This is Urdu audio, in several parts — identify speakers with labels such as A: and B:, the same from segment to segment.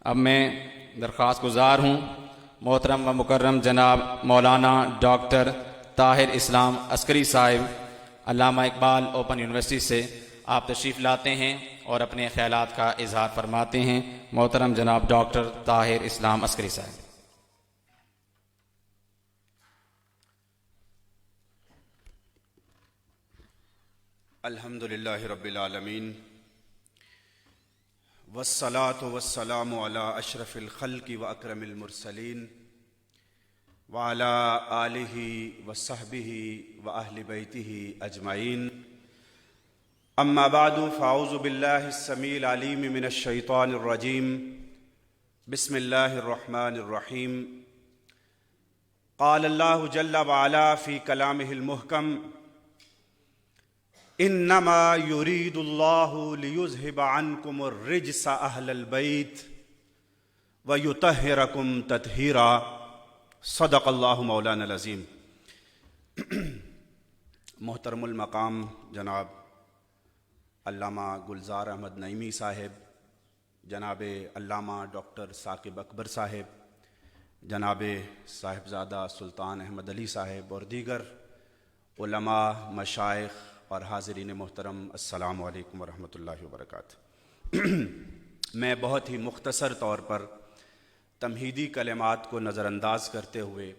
A: اب میں درخواست گزار ہوں محترم و مکرم جناب مولانا ڈاکٹر طاہر اسلام عسکری صاحب علامہ اقبال اوپن یونیورسٹی سے آپ تشریف لاتے ہیں اور اپنے خیالات کا اظہار فرماتے ہیں۔ محترم جناب ڈاکٹر طاہر اسلام عسکری صاحب۔
B: الحمدللہ رب العالمین والصلاة والسلام علی اشرف الخلق و اکرم المرسلین وعلی آلہ وصحبہ و اہل بیتہ اجمعین، اما بعد فاعوذ باللہ السمیع العلیم من الشیطان الرجیم، بسم اللہ الرحمن الرحیم۔ قال اللہ جل وعلا فی کلامہ المحکم، انما یرید اللہ لیذہب عنکم الرجس اہل البیت ویطہرکم تطہیرا۔ صدق اللہ مولانا العظیم۔ محترم المقام جناب علامہ گلزار احمد نعیمی صاحب، جناب علامہ ڈاکٹر ثاقب اکبر صاحب، جناب صاحبزادہ سلطان احمد علی صاحب اور دیگر علماء، مشائخ اور حاضرین محترم، السلام علیکم ورحمۃ اللہ وبرکاتہ۔ میں بہت ہی مختصر طور پر تمہیدی کلمات کو نظر انداز کرتے ہوئے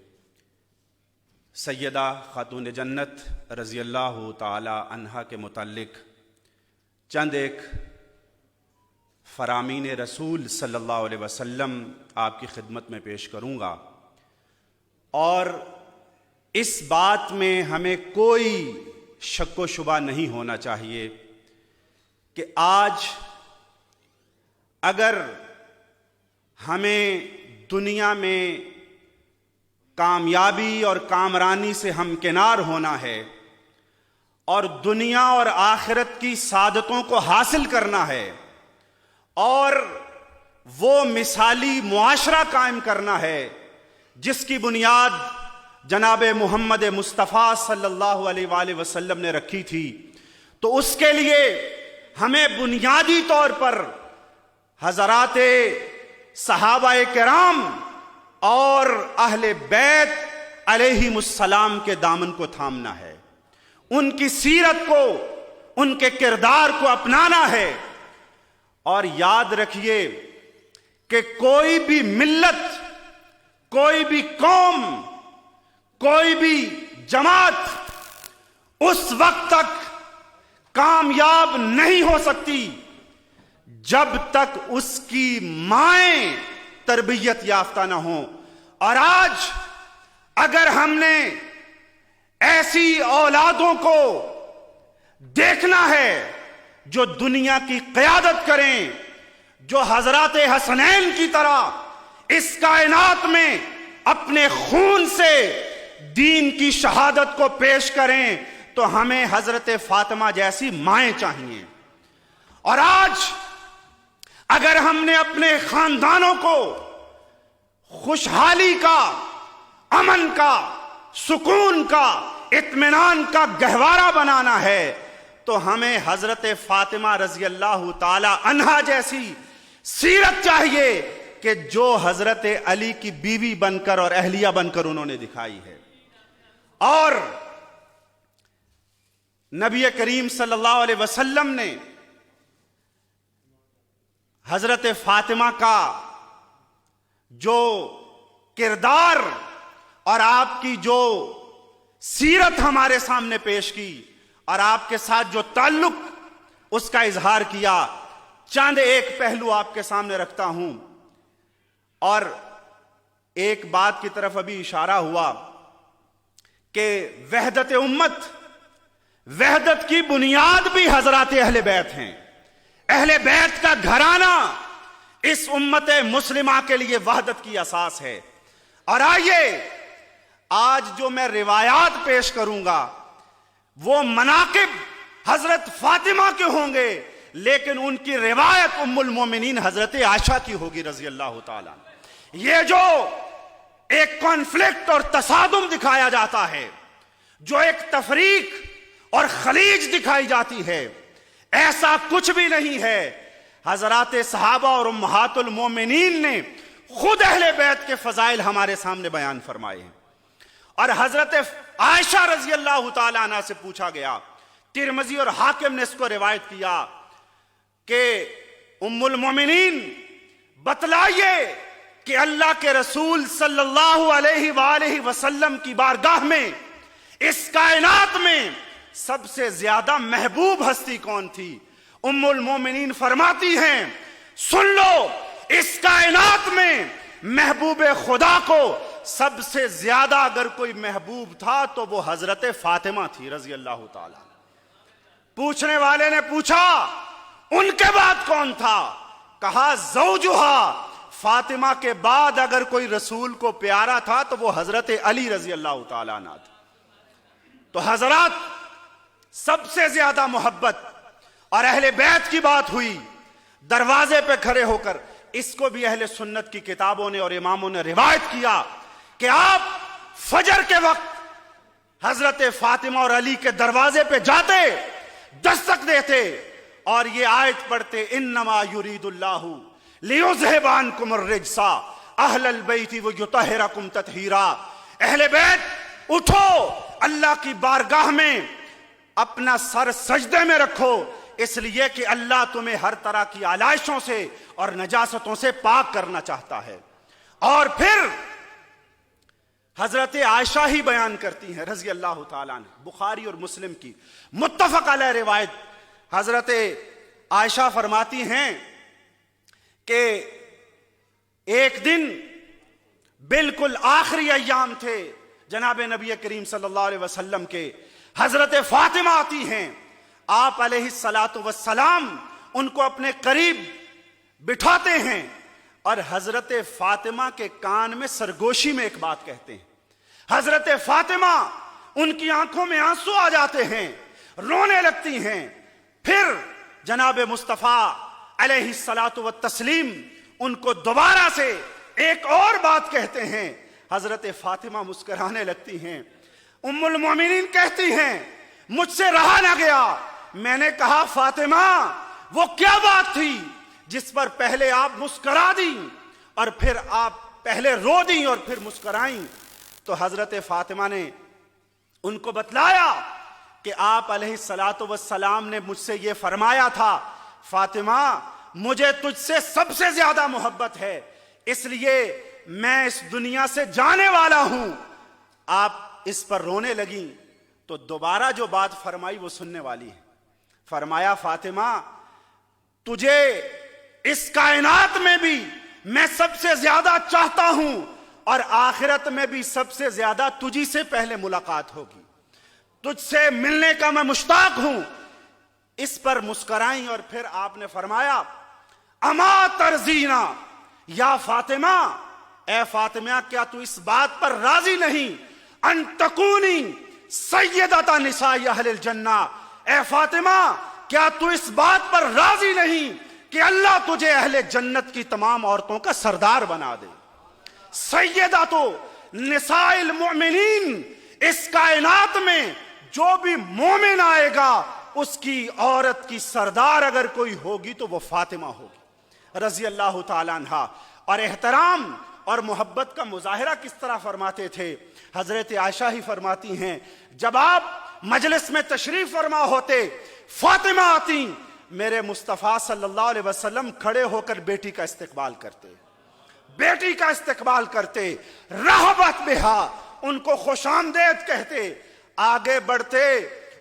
B: سیدہ خاتون جنت رضی اللہ تعالی عنہا کے متعلق چند ایک فرامین رسول صلی اللہ علیہ وسلم آپ کی خدمت میں پیش کروں گا، اور اس بات میں ہمیں کوئی شک و شبہ نہیں ہونا چاہیے کہ آج اگر ہمیں دنیا میں کامیابی اور کامرانی سے ہمکنار ہونا ہے اور دنیا اور آخرت کی سعادتوں کو حاصل کرنا ہے اور وہ مثالی معاشرہ قائم کرنا ہے جس کی بنیاد جناب محمد مصطفیٰ صلی اللہ علیہ وآلہ وسلم نے رکھی تھی، تو اس کے لیے ہمیں بنیادی طور پر حضرات صحابہ کرام اور اہل بیت علیہم السلام کے دامن کو تھامنا ہے، ان کی سیرت کو، ان کے کردار کو اپنانا ہے۔ اور یاد رکھیے کہ کوئی بھی ملت، کوئی بھی قوم، کوئی بھی جماعت اس وقت تک کامیاب نہیں ہو سکتی جب تک اس کی مائیں تربیت یافتہ نہ ہوں۔ اور آج اگر ہم نے ایسی اولادوں کو دیکھنا ہے جو دنیا کی قیادت کریں، جو حضرات حسنین کی طرح اس کائنات میں اپنے خون سے دین کی شہادت کو پیش کریں، تو ہمیں حضرت فاطمہ جیسی مائیں چاہیے۔ اور آج اگر ہم نے اپنے خاندانوں کو خوشحالی کا، امن کا، سکون کا، اطمینان کا گہوارہ بنانا ہے، تو ہمیں حضرت فاطمہ رضی اللہ تعالی عنہا جیسی سیرت چاہیے کہ جو حضرت علی کی بیوی بن کر اور اہلیہ بن کر انہوں نے دکھائی ہے۔ اور نبی کریم صلی اللہ علیہ وسلم نے حضرت فاطمہ کا جو کردار اور آپ کی جو سیرت ہمارے سامنے پیش کی اور آپ کے ساتھ جو تعلق اس کا اظہار کیا، چند ایک پہلو آپ کے سامنے رکھتا ہوں۔ اور ایک بات کی طرف ابھی اشارہ ہوا کہ وحدت امت، وحدت کی بنیاد بھی حضرات اہل بیت ہیں۔ اہل بیت کا گھرانہ اس امت مسلمہ کے لیے وحدت کی اساس ہے۔ اور آئیے آج جو میں روایات پیش کروں گا وہ مناقب حضرت فاطمہ کے ہوں گے، لیکن ان کی روایت ام المومنین حضرت عائشہ کی ہوگی رضی اللہ تعالیٰ۔ یہ جو ایک کانفلکٹ اور تصادم دکھایا جاتا ہے، جو ایک تفریق اور خلیج دکھائی جاتی ہے، ایسا کچھ بھی نہیں ہے۔ حضرات صحابہ اور امہات المومنین نے خود اہل بیت کے فضائل ہمارے سامنے بیان فرمائے ہیں. اور حضرت عائشہ رضی اللہ تعالیٰ عنہ سے پوچھا گیا، ترمذی اور حاکم نے اس کو روایت کیا کہ ام المومنین بتلائیے کہ اللہ کے رسول صلی اللہ علیہ وآلہ وسلم کی بارگاہ میں اس کائنات میں سب سے زیادہ محبوب ہستی کون تھی؟ ام المومنین فرماتی ہیں، سن لو، اس کائنات میں محبوب خدا کو سب سے زیادہ اگر کوئی محبوب تھا تو وہ حضرت فاطمہ تھی رضی اللہ تعالیٰ. پوچھنے والے نے پوچھا ان کے بعد کون تھا؟ کہا زوجہا، فاطمہ کے بعد اگر کوئی رسول کو پیارا تھا تو وہ حضرت علی رضی اللہ تعالیٰ عنہ تھا. تو حضرات، سب سے زیادہ محبت اور اہل بیت کی بات ہوئی دروازے پہ کھڑے ہو کر. اس کو بھی اہل سنت کی کتابوں نے اور اماموں نے روایت کیا کہ آپ فجر کے وقت حضرت فاطمہ اور علی کے دروازے پہ جاتے، دستک دیتے اور یہ آیت پڑھتے، انما یرید اللہ لیذہب عنکم الرجس اہل البیت ویطہرکم تطہیرا. اہل بیت اٹھو، اللہ کی بارگاہ میں اپنا سر سجدے میں رکھو، اس لیے کہ اللہ تمہیں ہر طرح کی آلائشوں سے اور نجاستوں سے پاک کرنا چاہتا ہے. اور پھر حضرت عائشہ ہی بیان کرتی ہیں رضی اللہ تعالیٰ عنہ، بخاری اور مسلم کی متفق علیہ روایت. حضرت عائشہ فرماتی ہیں کہ ایک دن بالکل آخری ایام تھے جناب نبی کریم صلی اللہ علیہ وسلم کے. حضرت فاطمہ آتی ہیں، آپ علیہ السلام ان کو اپنے قریب بٹھاتے ہیں اور حضرت فاطمہ کے کان میں سرگوشی میں ایک بات کہتے ہیں. حضرت فاطمہ، ان کی آنکھوں میں آنسو آ جاتے ہیں، رونے لگتی ہیں. پھر جناب مصطفیٰ علیہ السلام ان کو دوبارہ سے ایک اور بات کہتے ہیں. حضرت فاطمہ مسکرانے لگتی ہیں. ام المومنین کہتی ہیں، مجھ سے رہا نہ گیا، میں نے کہا فاطمہ وہ کیا بات تھی جس پر پہلے آپ مسکرا دیں اور پھر آپ پہلے رو دیں اور پھر مسکرائیں؟ تو حضرت فاطمہ نے ان کو بتلایا کہ آپ علیہ السلام نے مجھ سے یہ فرمایا تھا، فاطمہ مجھے تجھ سے سب سے زیادہ محبت ہے، اس لیے میں اس دنیا سے جانے والا ہوں. آپ اس پر رونے لگیں تو دوبارہ جو بات فرمائی وہ سننے والی ہے. فرمایا فاطمہ تجھے اس کائنات میں بھی میں سب سے زیادہ چاہتا ہوں اور آخرت میں بھی سب سے زیادہ تجھی سے پہلے ملاقات ہوگی، تجھ سے ملنے کا میں مشتاق ہوں. اس پر مسکرائیں اور پھر آپ نے فرمایا اما ترضینا یا فاطمہ، اے فاطمہ کیا تو اس بات پر راضی نہیں ان تکونی سیدۃ نساء اہل الجنہ، اے فاطمہ کیا تو اس بات پر راضی نہیں کہ اللہ تجھے اہل جنت کی تمام عورتوں کا سردار بنا دے؟ سیدۃ نساء المؤمنین، اس کائنات میں جو بھی مومن آئے گا اس کی عورت کی سردار اگر کوئی ہوگی تو وہ فاطمہ ہوگی رضی اللہ تعالیٰ عنہ. اور احترام اور محبت کا مظاہرہ کس طرح فرماتے تھے؟ حضرت عائشہ ہی فرماتی ہیں، جب آپ مجلس میں تشریف فرما ہوتے، فاطمہ آتی، میرے مصطفیٰ صلی اللہ علیہ وسلم کھڑے ہو کر بیٹی کا استقبال کرتے، بیٹی کا استقبال کرتے، رحبت بہا، ان کو خوش آمدید کہتے، آگے بڑھتے،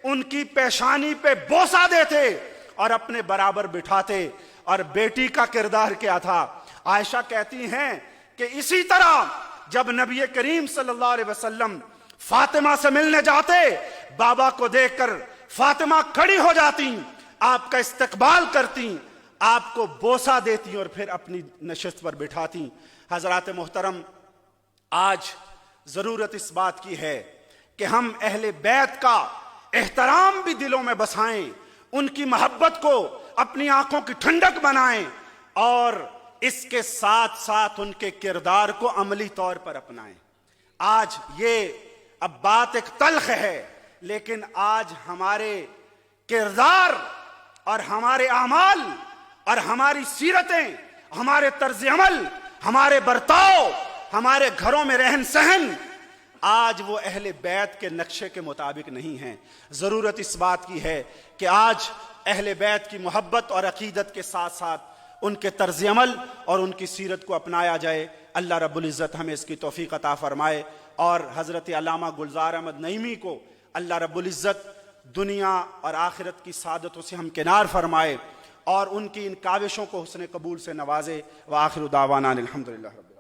B: ان کی پیشانی پہ بوسہ دیتے اور اپنے برابر بٹھاتے. اور بیٹی کا کردار کیا تھا؟ عائشہ کہتی ہیں کہ اسی طرح جب نبی کریم صلی اللہ علیہ وسلم فاطمہ سے ملنے جاتے، بابا کو دیکھ کر فاطمہ کھڑی ہو جاتی، آپ کا استقبال کرتی، آپ کو بوسہ دیتی اور پھر اپنی نشست پر بٹھاتی. حضرات محترم، آج ضرورت اس بات کی ہے کہ ہم اہل بیت کا احترام بھی دلوں میں بسائیں، ان کی محبت کو اپنی آنکھوں کی ٹھنڈک بنائیں اور اس کے ساتھ ساتھ ان کے کردار کو عملی طور پر اپنائیں. آج یہ اب بات ایک تلخ ہے، لیکن آج ہمارے کردار اور ہمارے اعمال اور ہماری سیرتیں، ہمارے طرز عمل، ہمارے برتاؤ، ہمارے گھروں میں رہن سہن آج وہ اہل بیت کے نقشے کے مطابق نہیں ہیں۔ ضرورت اس بات کی ہے کہ آج اہل بیت کی محبت اور عقیدت کے ساتھ ساتھ ان کے طرز عمل اور ان کی سیرت کو اپنایا جائے۔ اللہ رب العزت ہمیں اس کی توفیق عطا فرمائے، اور حضرت علامہ گلزار احمد نعیمی کو اللہ رب العزت دنیا اور آخرت کی سعادتوں سے ہمکنار فرمائے، اور ان کی ان کاوشوں کو حسن قبول سے نوازے۔ وآخر دعوانا الحمدللہ رب